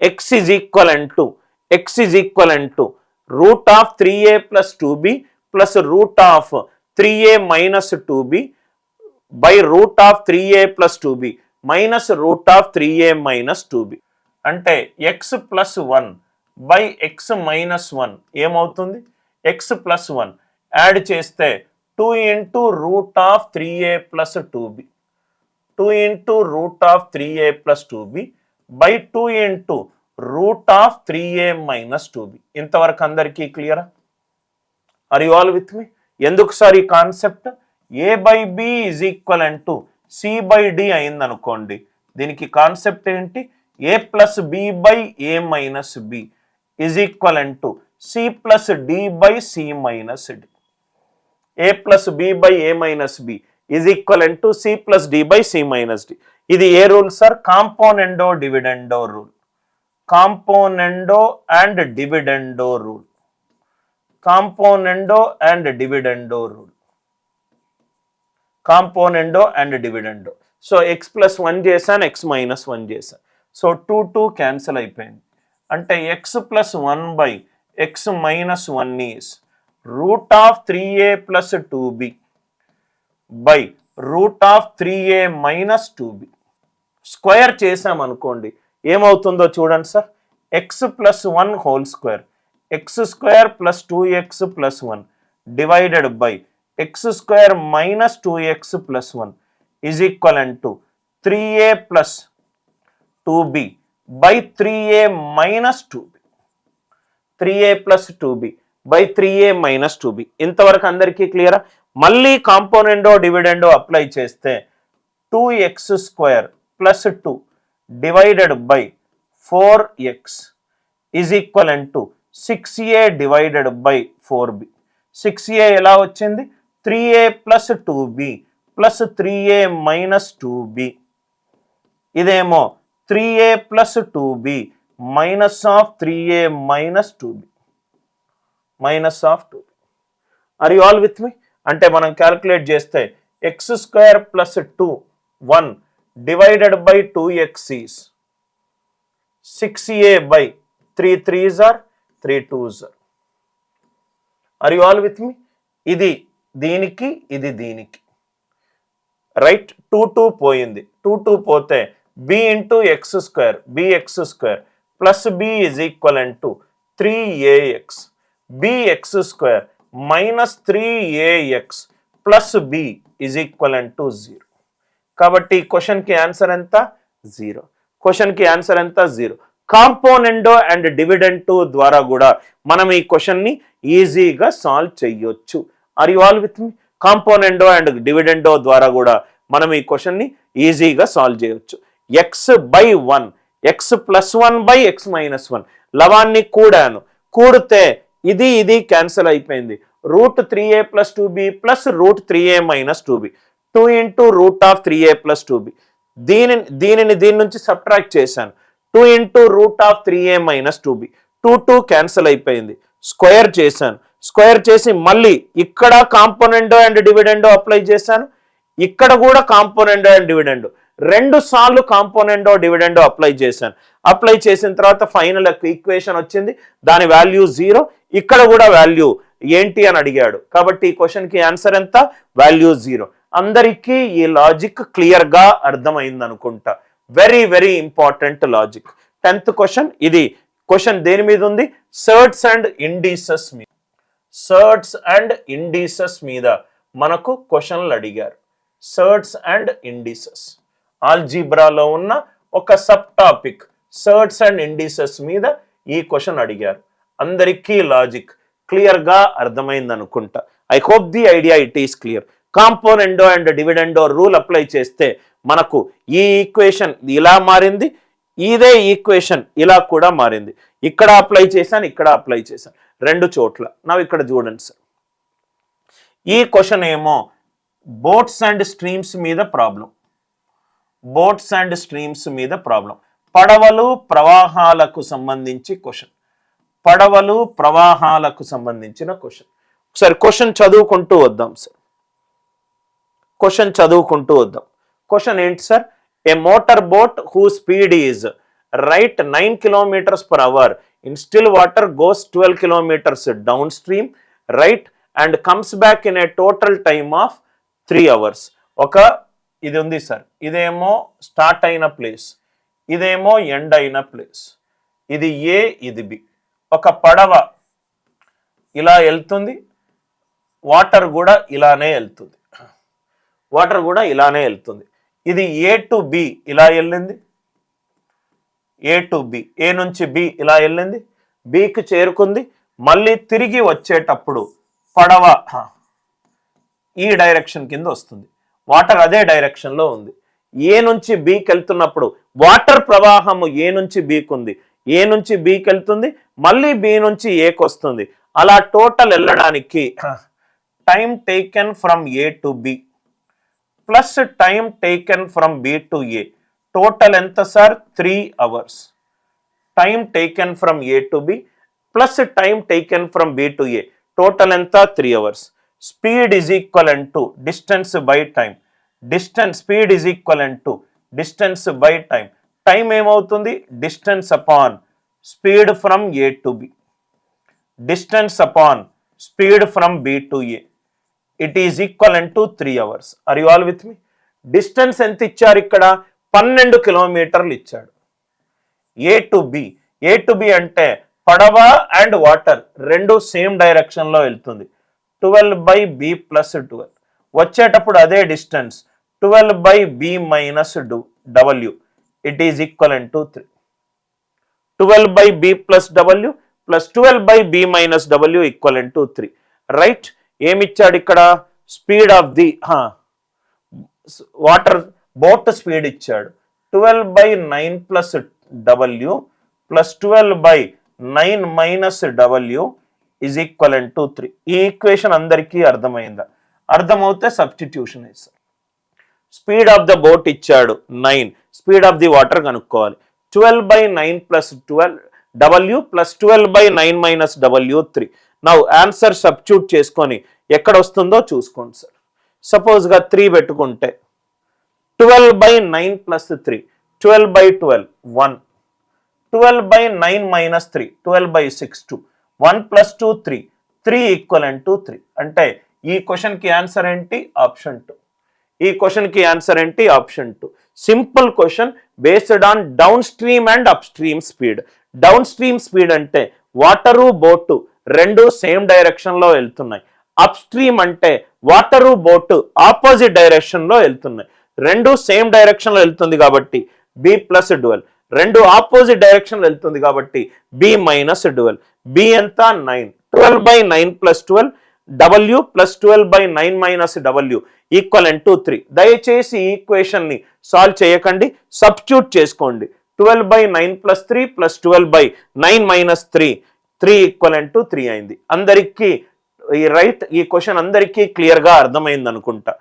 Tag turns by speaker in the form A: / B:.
A: x is equivalent to root of 3a plus 2b plus root of 3a minus 2b by root of 3a plus 2b minus root of 3a minus 2b. అంటే x plus 1 by x minus 1 ఏమవుతుంది? x plus 1 add చేస్తే 2 into root of 3a plus 2b 2 into root of 3a plus 2b by 2 into root of 3a minus 2b. ఇంతవరకు అందరికీ క్లియరా? Are you all with మీ? ఎందుకు sir ఈ concept? a by b is equivalent to c by d అయింది అనుకోండి. దీనికి concept ఏంటి? a plus b by a minus b is equivalent to c plus d by c minus d. a plus b by a minus b is equivalent to c plus d by c minus d. ఇది ఏ rule sir? Componendo dividendo rule. Componendo and dividendo rule. Componendo and dividendo rule. Componendo and dividendo. So x plus 1 చేశాను, X minus 1 చేశాను. So 2 cancel అయిపోయింది. అంటే X plus 1 by X minus 1 is route of 3a plus 2b by root of 3a minus 2b. Square చేసామనుకోండి ఏమవుతుందో చూడండి sir. X plus 1 whole square, X square plus 2x plus 1 divided by X square minus 2x plus 1 is equivalent to 3a plus 2b by 3a minus 2b. 3a plus 2b by 3a minus 2b. ఇంతవరకు అందరికీ క్లియరా? మళ్ళీ కాంపోనెండో డివిడెండో apply చేస్తే 2x square plus 2 divided by 4x is equivalent to 6a divided by 4b. 6a ఎలా వచ్చింది? 3a plus 2b plus 3a minus 2b. ఇదేమో 3a plus 2b minus of 3a minus 2b. Minus of 2b. Are you all with me? అంటే మనం calculate చేస్తే x square plus 2 1 divided by 2x is 6a by 3 3s are 3 2s are. Are you all with me? ఇది దీనికి, ఇది దీనికి, right? 2 పోయింది. 2 పోతే b into X square bx square plus b is equivalent to 3ax bx square minus 3ax plus b is equivalent to 0. కాబట్టి క్వశ్చన్కి answer ఎంత? 0. క్వశ్చన్కి ఆన్సర్ ఎంత? 0. కాంపోనెండో అండ్ డివిడెండో ద్వారా కూడా మనం ఈ క్వశ్చన్ని ఈజీగా సాల్వ్ చేయొచ్చు. Are you all with me? Componendo and dividendo ద్వారా కూడా మనం ఈ క్వశ్చన్ని ఈజీగా సాల్వ్ చేయొచ్చు. X by 1 X plus 1 by X minus 1 లవాన్ని కూడాను. కూడితే ఇది ఇది క్యాన్సిల్ అయిపోయింది. Root 3a plus 2b plus root 3a minus 2b 2 into root of 3a plus 2b. దీని నుంచి సబ్ట్రాక్ట్ చేశాను. 2 into root of 3a minus 2b 2 cancel అయిపోయింది. స్క్వేర్ చేశాను. స్క్వేర్ చేసి మళ్ళీ ఇక్కడ కాంపోనెండో అండ్ డివిడెండో అప్లై చేశాను. ఇక్కడ కూడా కాంపోనెండో అండ్ డివిడెండో 2 సార్లు కాంపోనెండో డివిడెండో అప్లై చేశాను. అప్లై చేసిన తర్వాత ఫైనల్ ఈక్వేషన్ వచ్చింది. దాని వాల్యూ 0. ఇక్కడ కూడా వాల్యూ ఏంటి అని అడిగాడు. కాబట్టి ఈ క్వశ్చన్కి ఆన్సర్ ఎంత? వాల్యూ 0. అందరికీ ఈ లాజిక్ క్లియర్గా అర్థమైంది అనుకుంటా. Very very important logic. 10th question. ఇది క్వశ్చన్ దేని మీద ఉంది? సర్ట్స్ అండ్ ఇండిసెస్ మీద. సర్ట్స్ అండ్ ఇండిసెస్ మీద మనకు క్వశ్చన్లు అడిగారు. సర్ట్స్ అండ్ ఇండిసెస్ ఆల్జీబ్రాలో ఉన్న ఒక సబ్ టాపిక్ సర్ట్స్ అండ్ ఇండిసెస్ మీద ఈ క్వశ్చన్ అడిగారు. అందరికీ లాజిక్ క్లియర్గా అర్థమైంది అనుకుంటా. I hope the idea it is clear. కాంపోనెండో and dividendo rule apply చేస్తే మనకు ఈ ఈక్వేషన్ ఇలా మారింది, ఇదే ఈక్వేషన్ ఇలా కూడా మారింది. ఇక్కడ అప్లై చేశాను, ఇక్కడ అప్లై చేశాను, 2 చోట్ల. నా ఇక్కడ చూడండి సార్. ఈ క్వశ్చన్ ఏమో బోట్స్ అండ్ స్ట్రీమ్స్ మీద ప్రాబ్లం. బోట్స్ అండ్ స్ట్రీమ్స్ మీద ప్రాబ్లం. పడవలు ప్రవాహాలకు సంబంధించి క్వశ్చన్. పడవలు ప్రవాహాలకు సంబంధించిన క్వశ్చన్. ఒకసారి క్వశ్చన్ చదువుకుంటూ వద్దాం సార్. క్వశ్చన్ చదువుకుంటూ వద్దాం. క్వశ్చన్ ఏంటి sir? A motor boat who speed is right 9 kilometers per hour in still water goes 12 kilometers downstream, right, and comes back in a total time of 3 hours. ఒక ఇది ఉంది sir, ఇదేమో start అయిన place, ఇదేమో end అయిన place, ఇది ఏ ఇది B. ఒక పడవ ఇలా వెళ్తుంది, వాటర్ కూడా ఇలానే వెళ్తుంది, వాటర్ కూడా ఇలానే వెళ్తుంది. ఇది ఏ టు బి ఇలా వెళ్ళింది, ఏ టు బి, ఏ నుంచి బి ఇలా వెళ్ళింది, బికి చేరుకుంది. మళ్ళీ తిరిగి వచ్చేటప్పుడు పడవ ఈ డైరెక్షన్ కింద వస్తుంది, వాటర్ అదే డైరెక్షన్లో ఉంది. ఏ నుంచి బికి వెళ్తున్నప్పుడు వాటర్ ప్రవాహము ఏ నుంచి బికి ఉంది, ఏ నుంచి బికి వెళ్తుంది, మళ్ళీ బి నుంచి ఏకి వస్తుంది. అలా టోటల్ వెళ్ళడానికి time taken from A to B plus time taken from B to A, total ఎంత sir 3 hours. Time taken from A to B plus time taken from B to A, total ఎంత 3 hours. Speed is equivalent to distance by time, distance speed is equivalent to distance by time. Time ఏమవుతుంది, distance upon speed from A to B, distance upon speed from B to A, it is equivalent to 3 hours. Are you all with me? Distance ఎంత ఇచ్చారు ఇక్కడ, 12 kilometers ఇచ్చాడు. A to B, A to B అంటే పడవ and water రెండు same డైరెక్షన్లో వెళ్తుంది. 12 by b plus 12 వచ్చేటప్పుడు అదే distance 12 by b minus w, it is equivalent to 3. 12 by b plus w plus 12 by b minus w equivalent to 3. Right, ఏమిచ్చాడు ఇక్కడ, speed of the water boat speed ఇచ్చాడు 12 by 9 plus w plus 12 by 9 minus w is equivalent to 3. ఈ equation అందరికీ అర్థమైందా? అర్థమవుతే substitution వేస్తారు. Speed of the boat ఇచ్చాడు 9, speed of the water కనుక్కోవాలి. 12 by 9 plus 12 w plus 12 by 9 minus w 3. Now answer substitute చేసుకొని ఎక్కడ వస్తుందో చూసుకోండి సార్. సపోజ్గా 3 పెట్టుకుంటే 12 by 9 plus 3, 12 by 12 1, 12 by 9 minus 3, 12 by 6 2, 1 plus 2 3, 3 equivalent to 3. అంటే ఈ క్వశ్చన్కి ఆన్సర్ ఏంటి, ఆప్షన్ 2. ఈ క్వశ్చన్కి ఆన్సర్ ఏంటి, option 2. Simple question based on down stream and up stream speed. Down stream speed అంటే వాటరు బోటు రెండు సేమ్ డైరెక్షన్లో వెళ్తున్నాయి. అప్ స్ట్రీమ్ అంటే వాటరు బోటు ఆపోజిట్ డైరెక్షన్లో వెళ్తున్నాయి. రెండు సేమ్ డైరెక్షన్లో వెళ్తుంది కాబట్టి బి ప్లస్ 12, రెండు ఆపోజిట్ డైరెక్షన్లో వెళ్తుంది కాబట్టి బి మైనస్ 12. బి ఎంత 9, 12 by 9 plus 12 w plus 12 by 9 minus w equivalent to 3. దయచేసి ఈ ఈక్వేషన్ని సాల్వ్ చేయకండి, సబ్స్టిట్యూట్ చేసుకోండి. 12 by 9 plus 3 plus 12 by 9 minus 3, 3 equivalent to 3 అయింది. అందరికీ ఈ రైట్, ఈ క్వశ్చన్ అందరికీ క్లియర్గా అర్థమైంది అనుకుంటా.